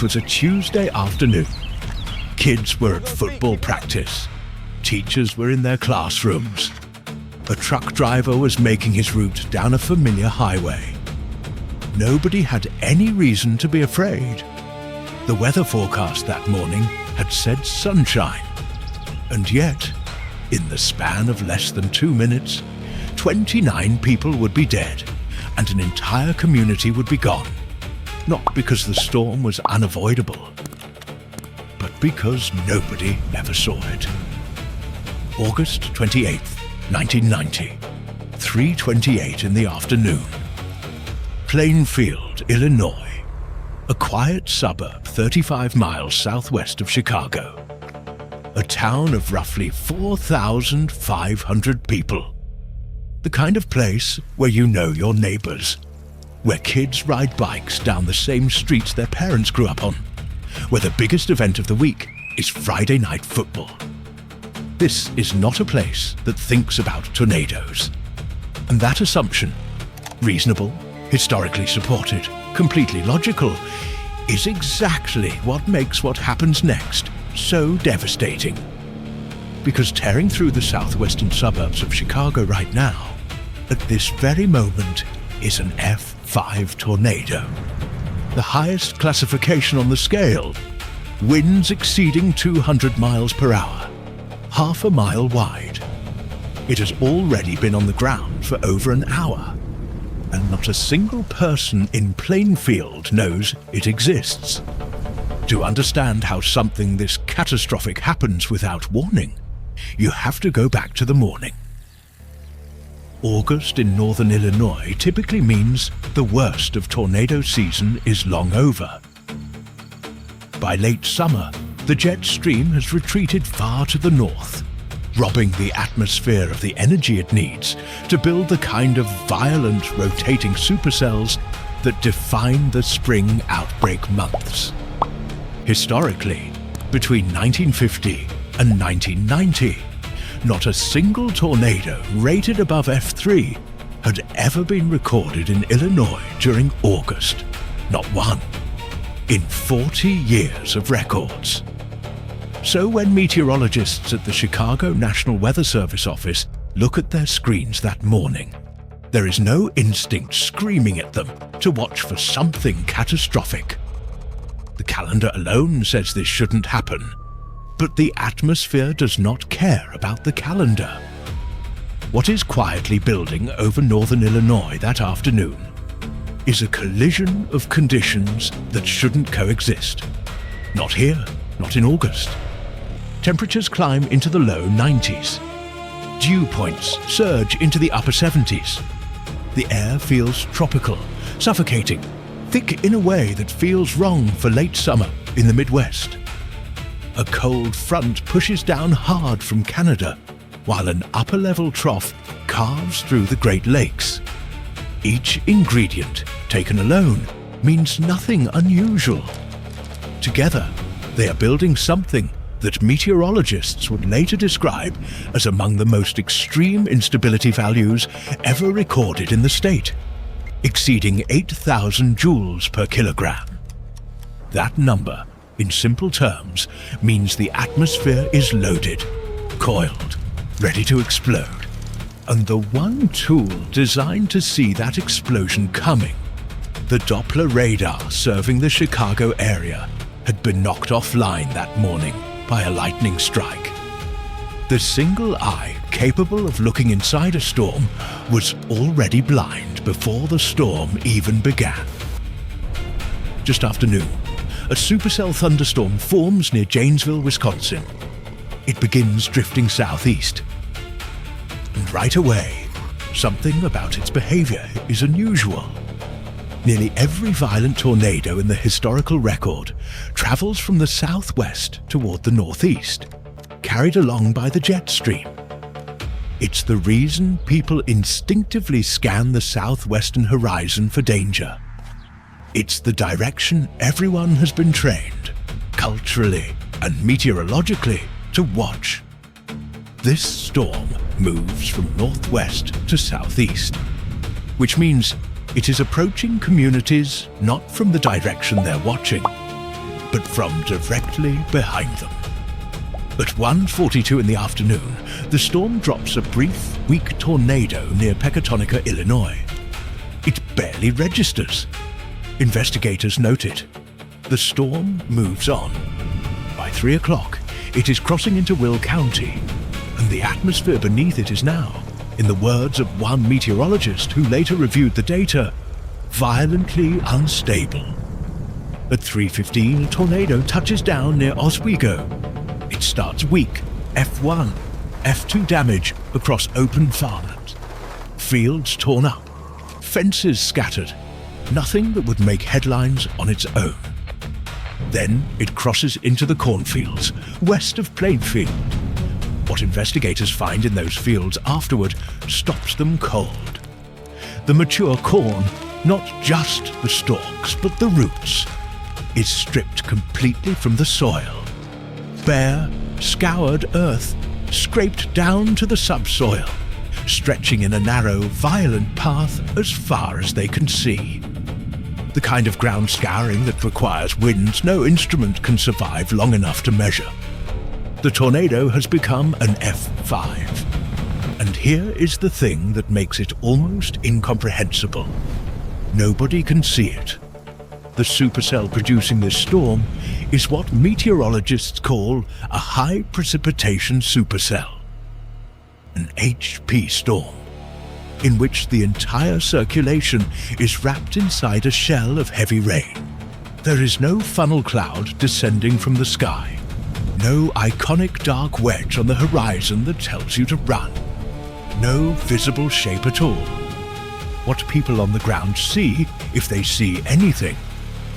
It was a Tuesday afternoon. Kids were at football practice. Teachers were in their classrooms. A truck driver was making his route down a familiar highway. Nobody had any reason to be afraid. The weather forecast that morning had said sunshine. And yet, in the span of less than 2 minutes, 29 people would be dead and an entire community would be gone. Not because the storm was unavoidable, but because nobody ever saw it. August 28th, 1990, 3:28 in the afternoon. Plainfield, Illinois, a quiet suburb 35 miles southwest of Chicago. A town of roughly 4,500 people. The kind of place where you know your neighbors, where kids ride bikes down the same streets their parents grew up on, where the biggest event of the week is Friday night football. This is not a place that thinks about tornadoes. And that assumption, reasonable, historically supported, completely logical, is exactly what makes what happens next so devastating. Because tearing through the southwestern suburbs of Chicago right now, at this very moment, is an F5 tornado. The highest classification on the scale, winds exceeding 200 miles per hour, half a mile wide. It has already been on the ground for over an hour, and not a single person in Plainfield knows it exists. To understand how something this catastrophic happens without warning, you have to go back to the morning. August in northern Illinois typically means the worst of tornado season is long over. By late summer, the jet stream has retreated far to the north, robbing the atmosphere of the energy it needs to build the kind of violent rotating supercells that define the spring outbreak months. Historically, between 1950 and 1990, not a single tornado rated above F3 had ever been recorded in Illinois during August. Not one. In 40 years of records. So when meteorologists at the Chicago National Weather Service office look at their screens that morning, there is no instinct screaming at them to watch for something catastrophic. The calendar alone says this shouldn't happen, but the atmosphere does not care about the calendar. What is quietly building over northern Illinois that afternoon is a collision of conditions that shouldn't coexist. Not here, not in August. Temperatures climb into the low 90s. Dew points surge into the upper 70s. The air feels tropical, suffocating, thick in a way that feels wrong for late summer in the Midwest. A cold front pushes down hard from Canada, while an upper-level trough carves through the Great Lakes. Each ingredient, taken alone, means nothing unusual. Together, they are building something that meteorologists would later describe as among the most extreme instability values ever recorded in the state, exceeding 8,000 joules per kilogram. That number, in simple terms, means the atmosphere is loaded, coiled, ready to explode. And the one tool designed to see that explosion coming, the Doppler radar serving the Chicago area, had been knocked offline that morning by a lightning strike. The single eye capable of looking inside a storm was already blind before the storm even began. Just after noon, a supercell thunderstorm forms near Janesville, Wisconsin. It begins drifting southeast. And right away, something about its behavior is unusual. Nearly every violent tornado in the historical record travels from the southwest toward the northeast, carried along by the jet stream. It's the reason people instinctively scan the southwestern horizon for danger. It's the direction everyone has been trained, culturally and meteorologically, to watch. This storm moves from northwest to southeast, which means it is approaching communities not from the direction they're watching, but from directly behind them. At 1:42 in the afternoon, the storm drops a brief, weak tornado near Pecatonica, Illinois. It barely registers. Investigators note it. The storm moves on. By 3 o'clock, it is crossing into Will County, and the atmosphere beneath it is now, in the words of one meteorologist who later reviewed the data, violently unstable. At 3:15, a tornado touches down near Oswego. It starts weak, F1, F2 damage across open farmland. Fields torn up, fences scattered, nothing that would make headlines on its own. Then it crosses into the cornfields, west of Plainfield. What investigators find in those fields afterward stops them cold. The mature corn, not just the stalks but the roots, is stripped completely from the soil. Bare, scoured earth, scraped down to the subsoil, stretching in a narrow, violent path as far as they can see. The kind of ground scouring that requires winds no instrument can survive long enough to measure. The tornado has become an F5. And here is the thing that makes it almost incomprehensible. Nobody can see it. The supercell producing this storm is what meteorologists call a high precipitation supercell, an HP storm, in which the entire circulation is wrapped inside a shell of heavy rain. There is no funnel cloud descending from the sky, no iconic dark wedge on the horizon that tells you to run, no visible shape at all. What people on the ground see, if they see anything,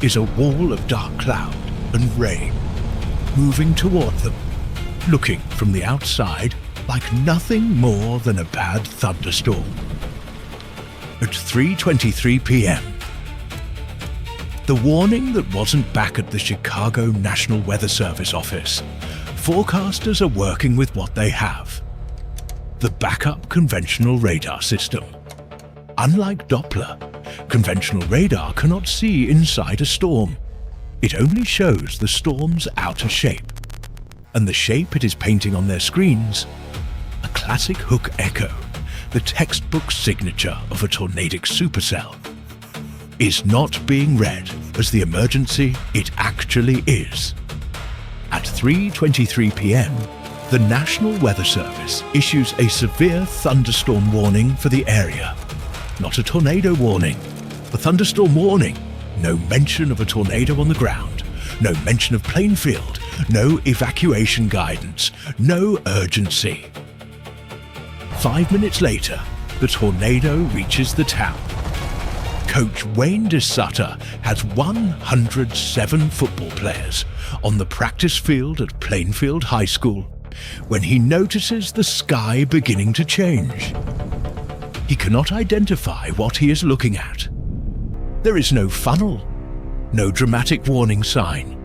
is a wall of dark cloud and rain, moving toward them, looking from the outside like nothing more than a bad thunderstorm. At 3:23 p.m., the warning that wasn't back at the Chicago National Weather Service office, forecasters are working with what they have: the backup conventional radar system. Unlike Doppler, conventional radar cannot see inside a storm. It only shows the storm's outer shape. And the shape it is painting on their screens, a classic hook echo, the textbook signature of a tornadic supercell, is not being read as the emergency it actually is. At 3:23 p.m., the National Weather Service issues a severe thunderstorm warning for the area. Not a tornado warning, a thunderstorm warning. No mention of a tornado on the ground, no mention of Plainfield, no evacuation guidance, no urgency. 5 minutes later, the tornado reaches the town. Coach Wayne DeSutter has 107 football players on the practice field at Plainfield High School when he notices the sky beginning to change. He cannot identify what he is looking at. There is no funnel, no dramatic warning sign,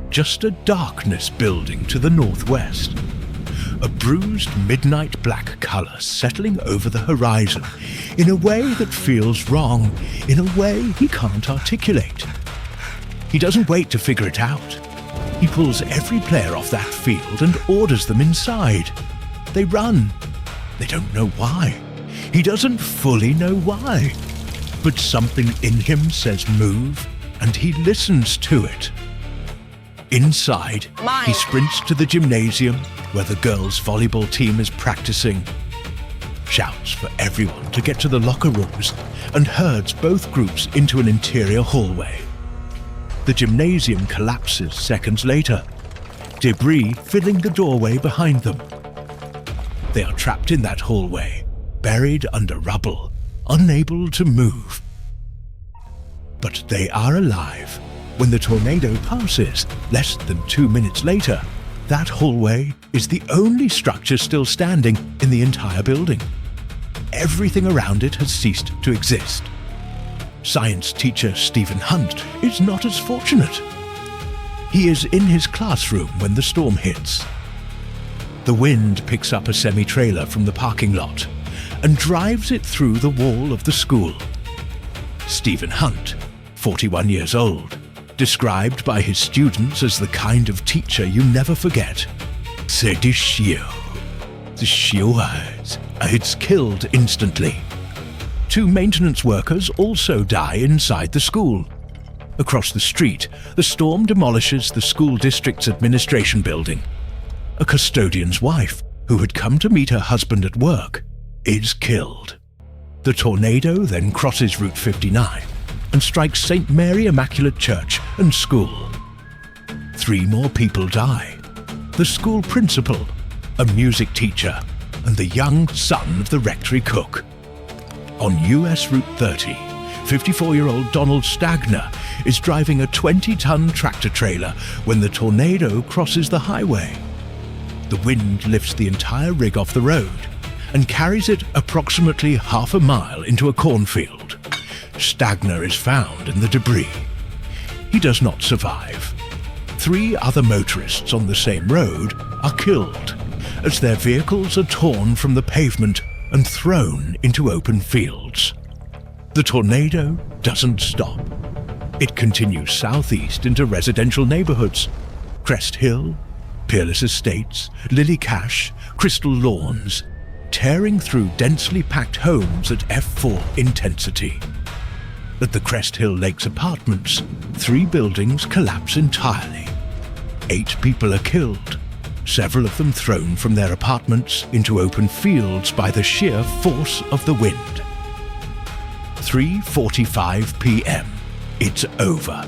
just a darkness building to the northwest. A bruised midnight black colour settling over the horizon in a way that feels wrong, in a way he can't articulate. He doesn't wait to figure it out. He pulls every player off that field and orders them inside. They run. They don't know why. He doesn't fully know why. But something in him says move, and he listens to it. Inside, he sprints to the gymnasium where the girls' volleyball team is practicing, shouts for everyone to get to the locker rooms, and herds both groups into an interior hallway. The gymnasium collapses seconds later, debris filling the doorway behind them. They are trapped in that hallway, buried under rubble, unable to move. But they are alive. When the tornado passes, less than 2 minutes later, that hallway is the only structure still standing in the entire building. Everything around it has ceased to exist. Science teacher Stephen Hunt is not as fortunate. He is in his classroom when the storm hits. The wind picks up a semi-trailer from the parking lot and drives it through the wall of the school. Stephen Hunt, 41 years old, described by his students as the kind of teacher you never forget. C'est du chiot. The chiot, it's killed instantly. 2 maintenance workers also die inside the school. Across the street, the storm demolishes the school district's administration building. A custodian's wife, who had come to meet her husband at work, is killed. The tornado then crosses Route 59 and strikes St. Mary Immaculate Church and school. 3 more people die. The school principal, a music teacher, and the young son of the rectory cook. On US Route 30, 54-year-old Donald Stagner is driving a 20-ton tractor-trailer when the tornado crosses the highway. The wind lifts the entire rig off the road and carries it approximately half a mile into a cornfield. Stagner is found in the debris. He does not survive. 3 other motorists on the same road are killed as their vehicles are torn from the pavement and thrown into open fields. The tornado doesn't stop. It continues southeast into residential neighborhoods: Crest Hill, Peerless Estates, Lily Cache, Crystal Lawns, tearing through densely packed homes at F4 intensity. At the Crest Hill Lakes apartments, 3 buildings collapse entirely. 8 people are killed, several of them thrown from their apartments into open fields by the sheer force of the wind. 3:45 p.m. It's over.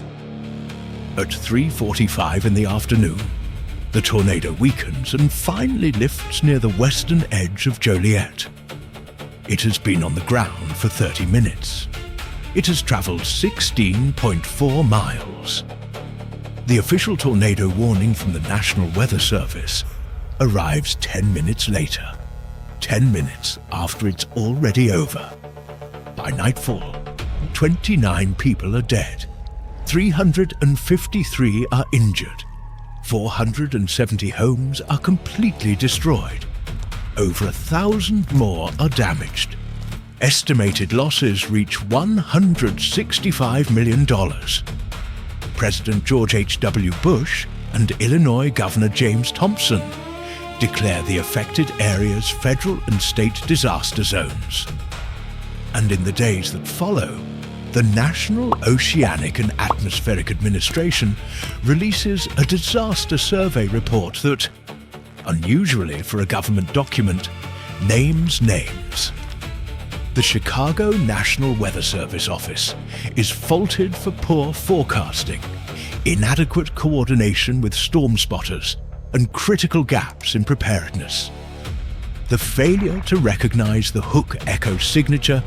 At 3:45 in the afternoon, the tornado weakens and finally lifts near the western edge of Joliet. It has been on the ground for 30 minutes. It has traveled 16.4 miles. The official tornado warning from the National Weather Service arrives 10 minutes later, 10 minutes after it's already over. By nightfall, 29 people are dead, 353 are injured, 470 homes are completely destroyed, over 1,000 more are damaged. Estimated losses reach $165 million. President George H.W. Bush and Illinois Governor James Thompson declare the affected areas federal and state disaster zones. And in the days that follow, the National Oceanic and Atmospheric Administration releases a disaster survey report that, unusually for a government document, names names. The Chicago National Weather Service office is faulted for poor forecasting, inadequate coordination with storm spotters, and critical gaps in preparedness. The failure to recognize the hook echo signature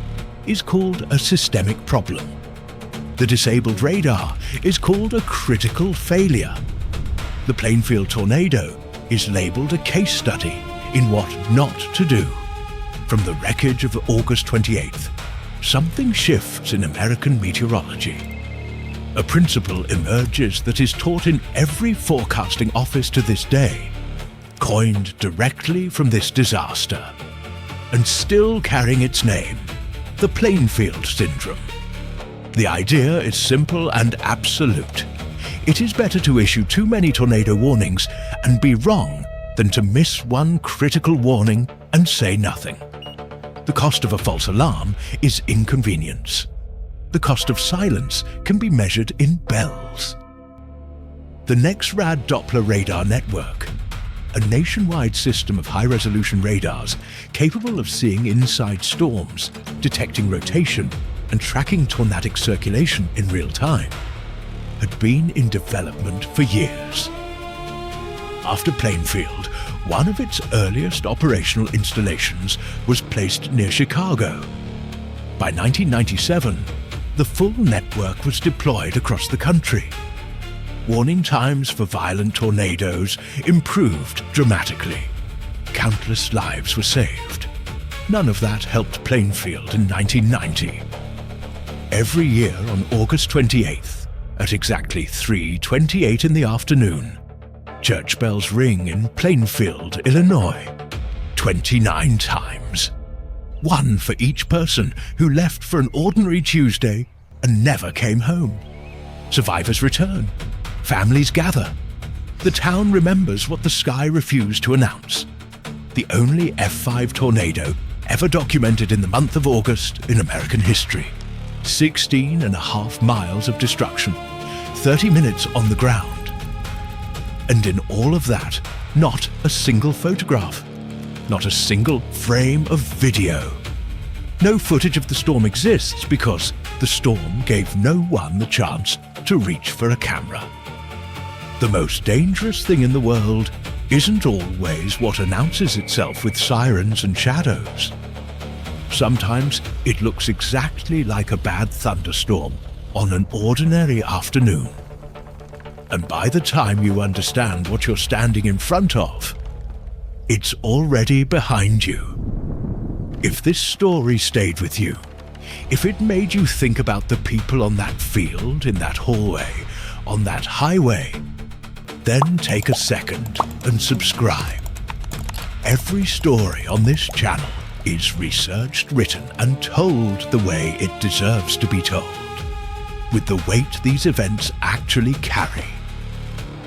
is called a systemic problem. The disabled radar is called a critical failure. The Plainfield tornado is labeled a case study in what not to do. From the wreckage of August 28th, something shifts in American meteorology. A principle emerges that is taught in every forecasting office to this day, coined directly from this disaster, and still carrying its name, the Plainfield syndrome. The idea is simple and absolute. It is better to issue too many tornado warnings and be wrong than to miss one critical warning and say nothing. The cost of a false alarm is inconvenience. The cost of silence can be measured in bells. The NEXRAD Doppler radar network, a nationwide system of high-resolution radars capable of seeing inside storms, detecting rotation, and tracking tornadic circulation in real time, had been in development for years. After Plainfield, one of its earliest operational installations was placed near Chicago. By 1997, the full network was deployed across the country. Warning times for violent tornadoes improved dramatically. Countless lives were saved. None of that helped Plainfield in 1990. Every year on August 28th, at exactly 3:28 in the afternoon, church bells ring in Plainfield, Illinois, 29 times. One for each person who left for an ordinary Tuesday and never came home. Survivors return. Families gather. The town remembers what the sky refused to announce. The only F5 tornado ever documented in the month of August in American history. 16.5 miles of destruction, 30 minutes on the ground. And in all of that, not a single photograph, not a single frame of video. No footage of the storm exists because the storm gave no one the chance to reach for a camera. The most dangerous thing in the world isn't always what announces itself with sirens and shadows. Sometimes it looks exactly like a bad thunderstorm on an ordinary afternoon. And by the time you understand what you're standing in front of, it's already behind you. If this story stayed with you, if it made you think about the people on that field, in that hallway, on that highway, then take a second and subscribe. Every story on this channel is researched, written, and told the way it deserves to be told, with the weight these events actually carry.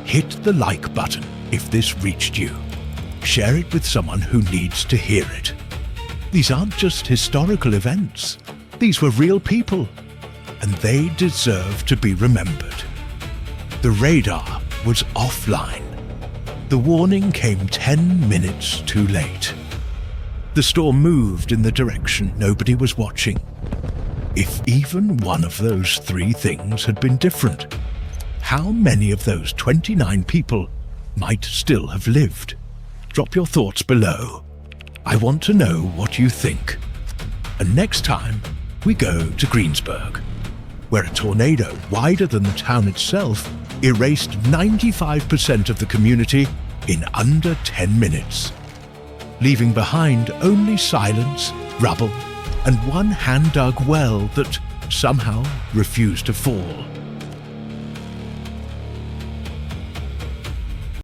Hit the like button if this reached you. Share it with someone who needs to hear it. These aren't just historical events. These were real people, and they deserve to be remembered. The radar was offline. The warning came 10 minutes too late. The storm moved in the direction nobody was watching. If even one of those 3 things had been different, how many of those 29 people might still have lived? Drop your thoughts below. I want to know what you think. And next time, we go to Greensburg, where a tornado wider than the town itself erased 95% of the community in under 10 minutes, leaving behind only silence, rubble, and one hand-dug well that somehow refused to fall.